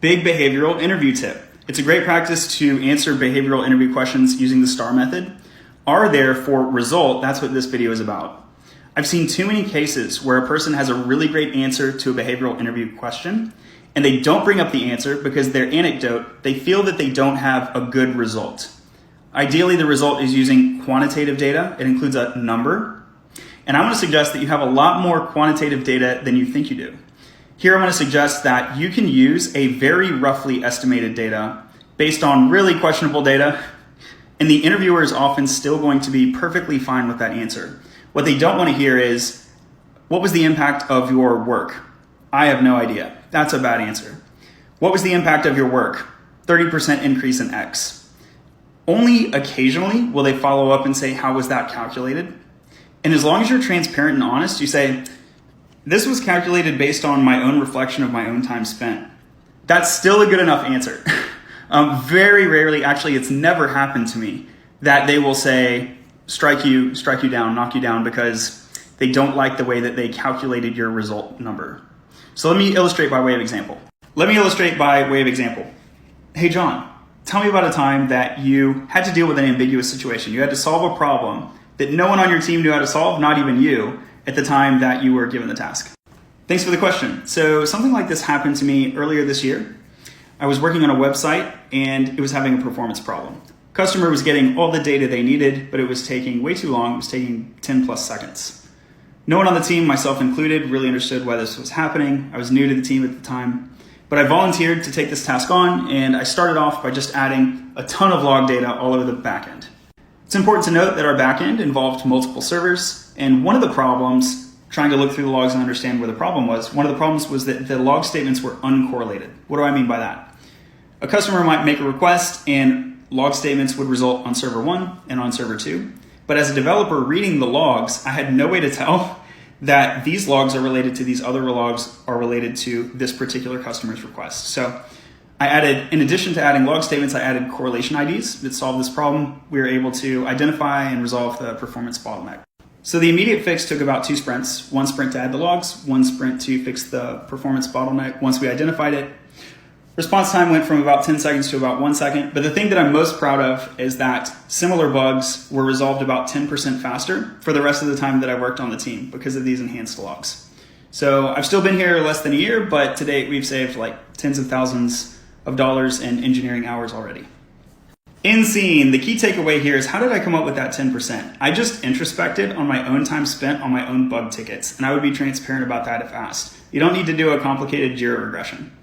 Big behavioral interview tip. It's a great practice to answer behavioral interview questions using the STAR method. R there for result, that's what this video is about. I've seen too many cases where a person has a really great answer to a behavioral interview question and they don't bring up the answer because their anecdote, they feel that they don't have a good result. Ideally, the result is using quantitative data. It includes a number. And I want to suggest that you have a lot more quantitative data than you think you do. Here, I'm going to suggest that you can use a very roughly estimated data based on really questionable data, and the interviewer is often still going to be perfectly fine with that answer. What they don't want to hear is, what was the impact of your work? I have no idea. That's a bad answer. What was the impact of your work? 30% increase in X. Only occasionally will they follow up and say, how was that calculated? And as long as you're transparent and honest, you say, this was calculated based on my own reflection of my own time spent. That's still a good enough answer. Very rarely, actually, it's never happened to me that they will say, strike you down, knock you down because they don't like the way that they calculated your result number. So let me illustrate by way of example. Hey, John, tell me about a time that you had to deal with an ambiguous situation. You had to solve a problem that no one on your team knew how to solve, not even you, at the time that you were given the task. Thanks for the question. So something like this happened to me earlier this year. I was working on a website and it was having a performance problem. Customer was getting all the data they needed, but it was taking way too long. It was taking 10 plus seconds. No one on the team, myself included, really understood why this was happening. I was new to the team at the time, but I volunteered to take this task on, and I started off by just adding a ton of log data all over the backend. It's important to note that our backend involved multiple servers, and one of the problems, trying to look through the logs and understand where the problem was, one of the problems was that the log statements were uncorrelated. What do I mean by that? A customer might make a request and log statements would result on server 1 and on server 2. But as a developer reading the logs, I had no way to tell that these logs are related to these other logs are related to this particular customer's request. So I added, in addition to adding log statements, I added correlation IDs that solved this problem. We were able to identify and resolve the performance bottleneck. So the immediate fix took about 2 sprints. 1 sprint to add the logs, 1 sprint to fix the performance bottleneck once we identified it. Response time went from about 10 seconds to about 1 second. But the thing that I'm most proud of is that similar bugs were resolved about 10% faster for the rest of the time that I worked on the team because of these enhanced logs. So I've still been here less than a year, but to date we've saved like tens of thousands of dollars in engineering hours already. In scene, the key takeaway here is how did I come up with that 10%? I just introspected on my own time spent on my own bug tickets, and I would be transparent about that if asked. You don't need to do a complicated Jira regression.